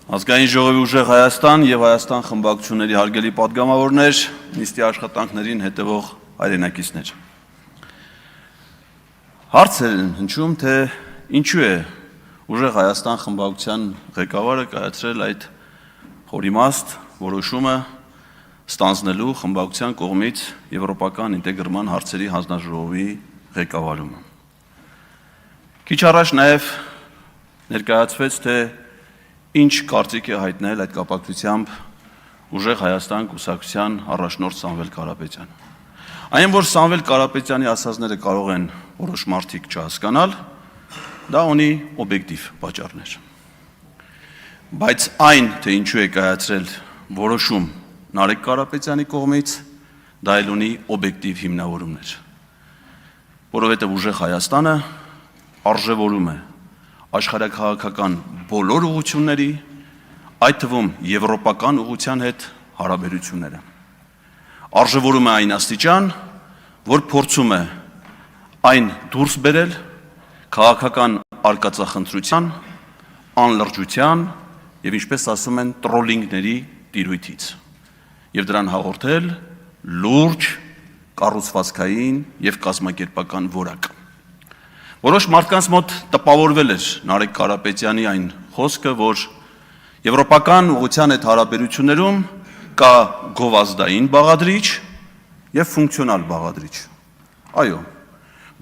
Ազգային ժողովի ուժեղ Հայաստան եւ Հայաստան խմբակցությունների հարգելի պատգամավորներ, նիստի աշխատանքներին հետևող հայրենակիցներ։ Հարց է հնչում, թե ինչու է ուժեղ Հայաստան խմբակցության ղեկավարը կայացրել այդ խորիմաստ որոշումը ստանձնելու խմբակցության կողմից եվրոպական ինտեգրման հարցերի հանձնաժողովի ղեկավարումը։ Քիչ առաջ նաեւ ներկայացվեց, թե ինչ կարծիք է հայտնել այդ կապակցությամբ ուժեղ Հայաստան կուսակցության առաջնորդ Սամվել Կարապետյանը։ Այն, որ Սամվել Կարապետյանի ասածները կարող են որոշ մարդիկ չհասկանալ, դա ունի օբյեկտիվ պատճառներ։ Բայց այն, թե ինչու է կայացրել որոշում Նարեկ Կարապետյանի կողմից, դա էլ ունի օբյեկտիվ հիմնավորումներ։ Որովհետև ուժեղ Հայաստանը արժևորում է աշխարհաքաղաքական բոլոր ուղղությունների, այդ թվում եվրոպական ուղղության հետ հարաբերությունները։ Արժևորում է այն աստիճան, որ փորձում է այն դուրս բերել քաղաքական արկածախնդրության, անլրջության եւ ինչպես ասում են տրոլինգների տիրույթից եւ դրան հաղորդել լուրջ կառուցվածքային եւ կազմակերպական որակ։ Որոշ մարդկանց մոտ տպավորվել էր Նարեկ Կարապետյանի այն խոսքը, որ եվրոպական ուղղության հետ հարաբերություններում կա գովազդային բաղադրիչ եւ ֆունկցիոնալ բաղադրիչ։ Այո,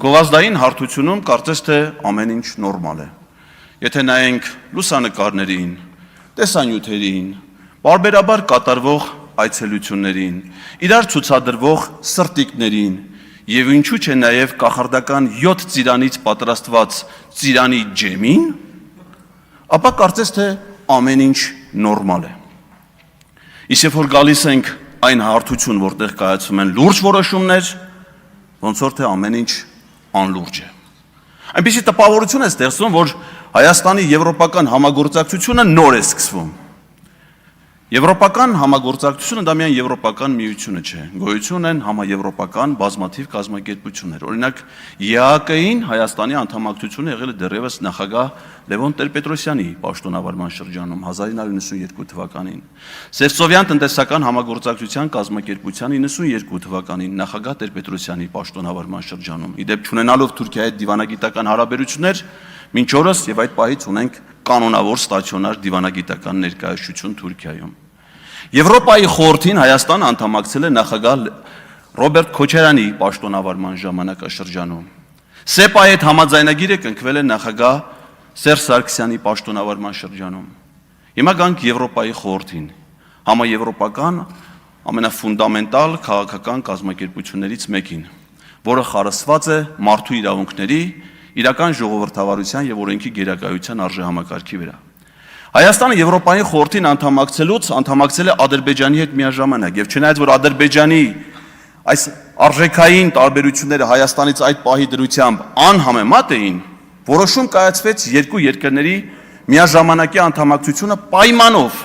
գովազդային հարթությունում կարծես թե ամեն ինչ նորմալ է։ Եթե նայենք լուսանկարներին, տեսանյութերին, բարբերաբար կատարվող այցելություններին, իրար ցուցադրվող սրտիկներին եւ ինչու՞ չէ նաեւ կախարդական 7 ծիրանից պատրաստված ծիրանի ջեմին, ապա կարծես թե ամեն ինչ նորմալ է։ Իսկ երբ որ գալիս ենք այն հարթություն, որտեղ կայացվում են լուրջ որոշումներ, ոնց որ թե ամեն ինչ անլուրջ է։ Այնպիսի տպավորություն է ստեղծվում, որ Հայաստանի եվրոպական համագործակցությունը նոր է սկսվում։ Եվրոպական համագործակցությունը դա միայն եվրոպական միությունը չէ, գոյություն են համաեվրոպական բազմաթիվ կազմակերպություններ։ Օրինակ ԵԱԿ-ին Հայաստանի անդամակցությունը եղել է դեռևս նախագահ Լևոն Տեր-Պետրոսյանի պաշտոնավարման շրջանում 1992 թվականին, Սևծովյան տնտեսական համագործակցության կազմակերպության 92 թվականին նախագահ Տեր-Պետրոսյանի պաշտոնավարման շրջանում։ Իդեպ չունենալով Թուրքիայի հետ դիվանագիտական հարաբերություններ, մինչ օրս եւ այդ պահից ունենք կանոնավոր ստացիոնար դիվանագիտական ներկայացություն Թուրքիայում։ Եվրոպայի խորհրդին Հայաստանը անդամակցել է նախագահ Ռոբերտ Քոչարյանի պաշտոնավարման ժամանակաշրջանում։ ՍԵՊԱ-ի հետ համաձայնագիրը կնքվել է նախագահ Սերժ Սարգսյանի պաշտոնավարման շրջանում։ Հիմա գանք Եվրոպայի խորհրդին, համաեվրոպական ամենաֆունդամենտալ քաղաքական կազմակերպություններից մեկին, որը խարսված է մարդու իրավունքների, իրական ժողովրդավարության եւ օրենքի գերակայության արժեհամակարգի վրա։ Հայաստանը Եվրոպայի խորհրդին անդամակցել է Ադրբեջանի հետ միաժամանակ եւ չնայած որ Ադրբեջանի այս արժեքային տարբերությունները Հայաստանից այդ պահի դրությամբ անհամեմատ էին, որոշում կայացվեց երկու երկրների միաժամանակի անդամակցությունը պայմանով,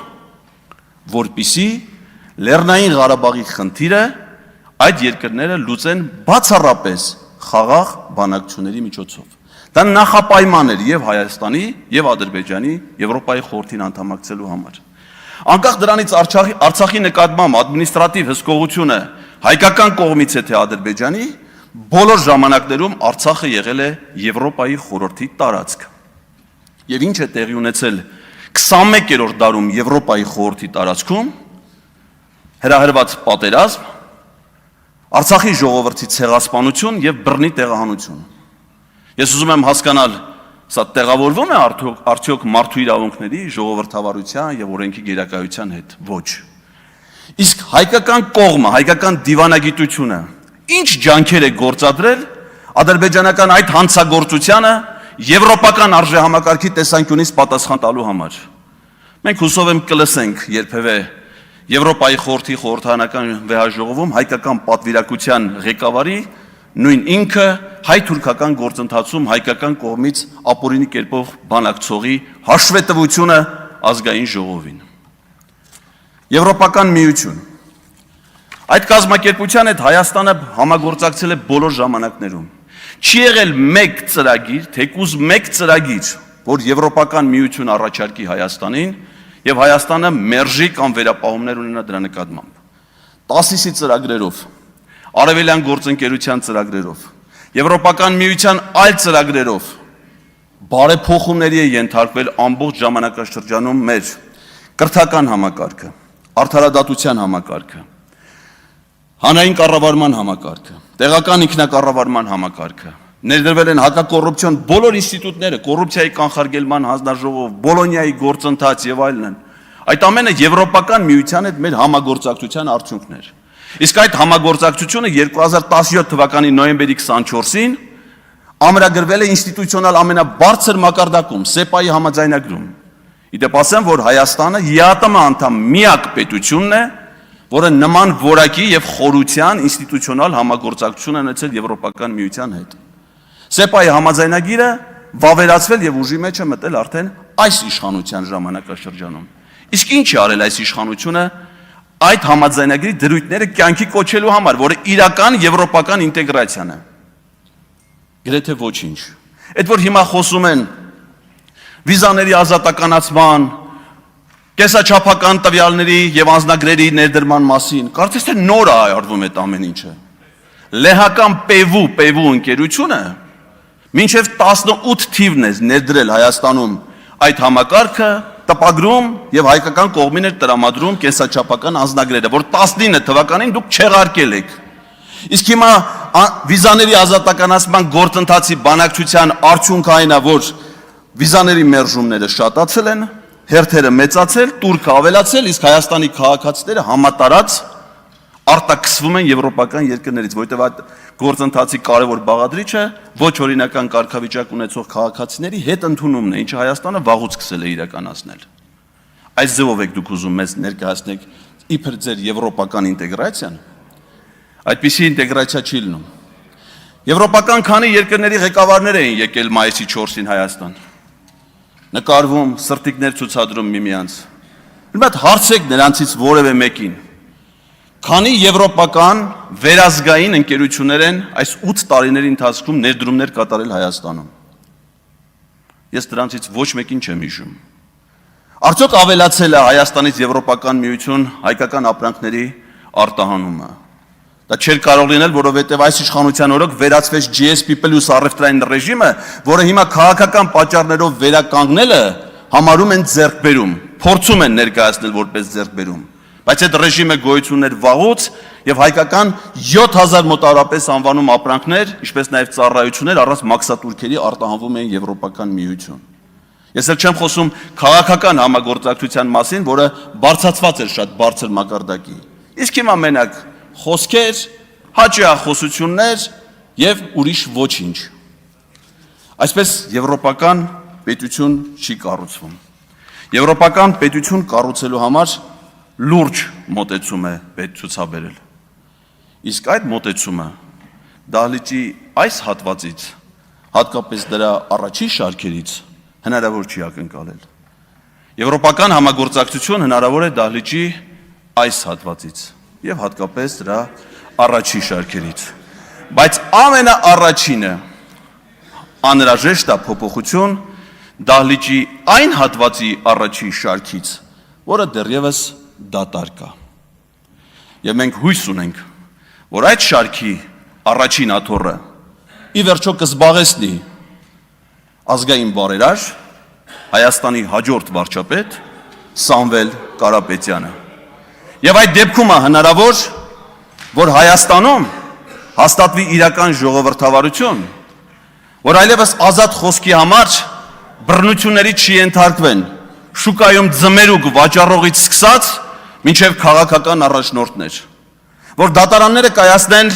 որպիսի Լեռնային Ղարաբաղի խնդիրը այդ երկրները լուծեն բացառապես խաղաղ բանակցությունների միջոցով։ Դա նախապայման էր եւ Հայաստանի եւ Ադրբեջանի Եվրոպայի խորհրդին անդամակցելու համար։ Անկախ դրանից Արցախի նկատմամբ ադմինիստրատիվ հսկողությունը հայկական կողմից է թե Ադրբեջանի, բոլոր ժամանակներում Արցախը եղել է Եվրոպայի խորհրդի տարածք։ Եվ ինչ է տեղի ունեցել 21-րդ դարում Եվրոպայի խորհրդի տարածքում հրահրված պատերազմ, Արցախի ժողովրդի ցեղասպանություն եւ բռնի տեղահանություն։ Ես ուզում եմ հասկանալ, սա տեղավորվում է արդյոք մարդու իրավունքների, ժողովրդավարության եւ օրենքի գերակայության հետ։ Ոչ։ Իսկ հայկական կողմը, հայկական դիվանագիտությունը ինչ ջանքեր է գործադրել ադրբեջանական այդ հանցագործությանը եվրոպական արժեհամակարգի տեսանկյունից պատասխան տալու համար։ Մենք հուսով եմ կլսենք երբևէ Եվրոպայի խորհրդի խորհրդարանական վեհաժողովում հայկական պատվիրակության ղեկավարի նույն ինքը հայ-թուրքական գործընթացում հայկական կողմից ապօրինի կերպով բանակցողի հաշվետվությունը ազգային ժողովին։ Եվրոպական միություն։ Այդ կազմակերպության հետ Հայաստանը համագործակցել է բոլոր ժամանակներում։ Չի եղել մեկ ծրագիր, թեկուզ մեկ ծրագիր, որ Եվրոպական միություն առաջարկի Հայաստանին եւ Հայաստանը մերժի կամ վերապահումներ ունենա դրա նկատմամբ։ 10-ի ծրագրերով, Արևելյան գործընկերության ծրագրերով, Եվրոպական միության այլ ծրագրերով բարեփոխումների է ենթարկվել ամբողջ ժամանակաշրջանում մեր կրթական համակարգը, արդարադատության համակարգը, հանրային կառավարման համակարգը, տեղական ինքնակառավարման համակարգը, ներդրվել են հակակոռուպցիոն բոլոր ինստիտուտները, կոռուպցիայի կանխարգելման հանձնաժողով, Բոլոնիայի գործընթաց եւ այլն։ Այդ ամենը Եվրոպական միության հետ մեր համագործակցության արդյունքն էր։ Իսկ այդ համագործակցությունը 2017 թվականի նոյեմբերի 24-ին ամրագրվել է ինստիտուցիոնալ ամենաբարձր մակարդակում, ՍԵՊԱ-ի համաձայնագրում։ Իդեպ ասեմ, որ Հայաստանը ԵԱՏՄ անդամ միակ պետությունն է, որը նման որակի եւ խորության ինստիտուցիոնալ համագործակցություն ունեցել Եվրոպական միության հետ։ ՍԵՊԱ-ի համաձայնագիրը վավերացվել եւ ուժի մեջ է մտել արդեն այս իշխանության ժամանակաշրջանում։ Իսկ ինչ է արել այս իշխանությունը այդ համաձայնագրի դրույթները կյանքի կոչելու համար, որը իրական եվրոպական ինտեգրացիան է։ Գրեթե ոչինչ։ Այդ որ հիմա խոսում են վիզաների ազատականացման, կեսաչափական տվյալների եւ անձնագրերի ներդրման մասին, կարծես թե նոր է արվում այդ ամեն ինչը։ Լեհական ՊԵՎ ընկերությունը մինչև 18 թիվն է ներդրել Հայաստանում այդ համակարգը, տպագրում եւ հայկական կողմին էր տրամադրում կեսաչափական անձնագրերը, որ 19 թվականին դուք չեղարկել եք։ Իսկ հիմա վիզաների ազատականացման գործընթացի բանակցության արդյունքը այն է, որ վիզաների մերժումները շատացել են, հերթերը մեծացել, տուրքը ավելացել, իսկ Հայաստանի քաղաքացիները համատարած արտաքսվում են եվրոպական երկրներից, որովհետև այդ գործընթացի կարևոր բաղադրիչը ոչ օրինական կարգավիճակ ունեցող քաղաքացիների հետ ընդունումն է, ինչը Հայաստանը վաղուց սկսել է իրականացնել։ Այս ձևով եք դուք ուզում մեզ ներկայացնեք իբր ձեր եվրոպական ինտեգրացիան, այդպիսի ինտեգրացիա չի լինում։ Եվրոպական քանի երկրների ղեկավարներ էին եկել մայիսի 4-ին Հայաստան, նկարվում, սրտիկներ ցուցադրում միմյանց։ Մի հատ հարցեք նրանցից որևէ մեկին, քանի եվրոպական վերազգային ընկերություններ են այս 8 տարիների ընթացքում ներդրումներ կատարել Հայաստանում։ Ես դրանցից ոչ մեկին չեմ հիշում։ Արդյոք ավելացել է Հայաստանից Եվրոպական միություն հայկական ապրանքների արտահանումը։ Դա չէր կարող լինել, որովհետև այս իշխանության օրոք վերացվեց GSP+ առևտրային ռեժիմը, որը հիմա քաղաքական պատճառներով վերականգնելը համարում են ձեռքբերում, փորձում են ներկայացնել որպես ձեռքբերում։ Բայց այդ ռեժիմը գոյություն ուներ վաղուց եւ հայկական 7000 մոտավորապես անվանում ապրանքներ, ինչպես նաեւ ծառայություններ առանց մաքսատուրքերի արտահանվում են Եվրոպական միություն։ Ես էլ չեմ խոսում քաղաքական համագործակցության մասին, որը բարձրացված էր շատ բարձր մակարդակի։ Իսկ հիմա մենակ խոսքեր, հաճախոսություններ եւ ուրիշ ոչինչ։ Այսպես եվրոպական պետություն չի կառուցվում։ Եվրոպական պետություն կառուցելու համար լուրջ մոտեցում է պետք ցուցաբերել։ Իսկ այդ մոտեցումը դահլիճի այս հատվածից, հատկապես դրա առաջին շարքերից հնարավոր չի ակնկալել։ Եվրոպական համագործակցություն հնարավոր է դահլիճի այս հատվածից եւ հատկապես դրա առաջին շարքերից։ Բայց ամենաառաջինը անհրաժեշտ է փոփոխություն դահլիճի այն հատվածի առաջին շարքից, որը դեռևս դատարկ է։ Եվ մենք հույս ունենք, որ այդ շարքի առաջին աթոռը ի վերջո կզբաղեցնի ազգային բարերար Հայաստանի հաջորդ վարչապետ Սամվել Կարապետյանը։ Եվ այդ դեպքում է հնարավոր, որ Հայաստանում հաստատվի իրական ժողովրդավարություն, որ այլևս ազատ խոսքի համար բռնությունների չենթարկվեն, շուկայում ձմերուկ վաճառողից սկսած մինչև քաղաքական առաջնորդներ, որ դատարանները կայացնեն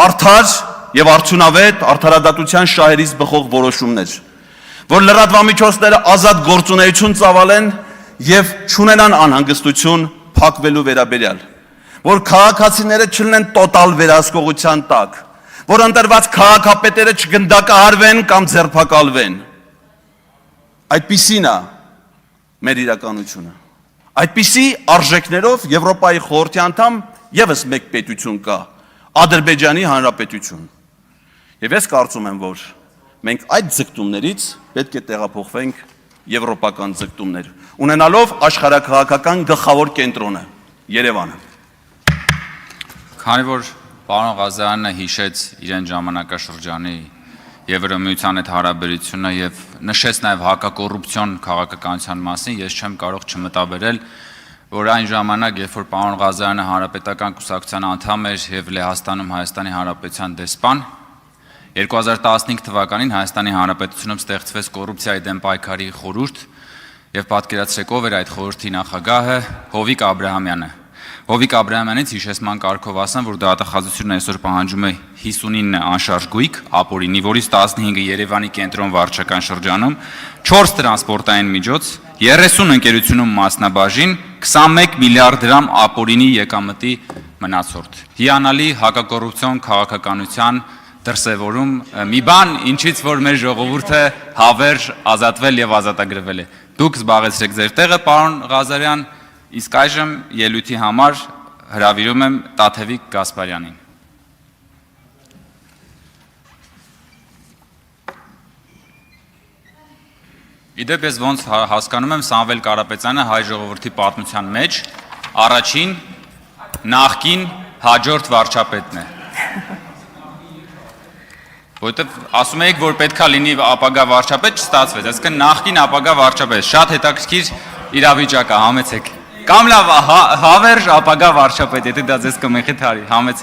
արդար եւ արդյունավետ արդարադատության շահերից բխող որոշումներ, որ լրատվամիջոցները ազատ գործունեություն ծավալեն եւ չունենան անհանգստություն փակվելու վերաբերյալ, որ քաղաքացիները չլինեն տոտալ վերահսկողության տակ, որ ընտրված քաղաքապետերը չգնդակահարվեն կամ ձերբակալվեն։ Այդպիսին է մեր իրականությունը։ Այդպիսի արժեքներով Եվրոպայի խորհրդի անդամ եւս մեկ պետություն կա, Ադրբեջանի Հանրապետություն։ Եվ ես կարծում եմ, որ մենք այդ ձգտումներից պետք է տեղափոխվենք եվրոպական ձգտումներ, ունենալով աշխարհաքաղաքական գլխավոր կենտրոնը Երևանը։ Քանի որ պարոն Ղազարյանը հիշեց իրեն ժամանակաշրջանի Եվրամիության հետ հարաբերությունը եւ նշեց նաեւ հակակոռուպցիոն քաղաքականության մասին, ես չեմ կարող չմտաբերել, որ այն ժամանակ, երբ որ պարոն Ղազարյանը հանրապետական կուսակցության անդամ էր եւ Լեհաստանում Հայաստանի Հանրապետության դեսպան, 2015 թվականին Հայաստանի Հանրապետությունում ստեղծվեց կոռուպցիայի դեմ պայքարի խորհուրդ եւ պատկերացրեք ով էր այդ խորհրդի նախագահը Հովիկ Աբրահամյանը։ Հովիկ Աբրահամյանից հիշեցման կարգով ասեմ, որ դատախազությունը այսօր պահանջում է 59 անշարժ գույք ապօրինի, որից 15-ը Երևանի կենտրոն վարչական շրջանում, 4 տրանսպորտային միջոց, 30 ընկերությունում մասնաբաժին, 21 միլիարդ դրամ ապօրինի եկամտի մնացորդ։ Հիանալի հակակոռուպցիոն քաղաքականության դրսևորում մի բան, ինչից որ մեր ժողովուրդը հավերժ ազատվել եւ ազատագրվել է։ Դուք զբաղեցրեք ձեր տեղը, պարոն Ղազարյան, իսկ այժմ ելույթի համար հրավիրում եմ Տաթևիկ Գասպարյանին։ Իդեպ ես ոնց հասկանում եմ Սամվել Կարապետյանը հայ ժողովրդի պատմության մեջ առաջին նախկին հաջորդ վարչապետն է։ Որտեւ ասում եք, որ պետքա լինի ապագա վարչապետ, չստացվեց, այսինքն նախկին ապագա վարչապետ, շատ հետաքրքիր իրավիճակ է, համեցեք։ Կամ լավ հավերժ ապագա վարչապետ, եթե դա ձեզ կմխիթարի, համեցեք։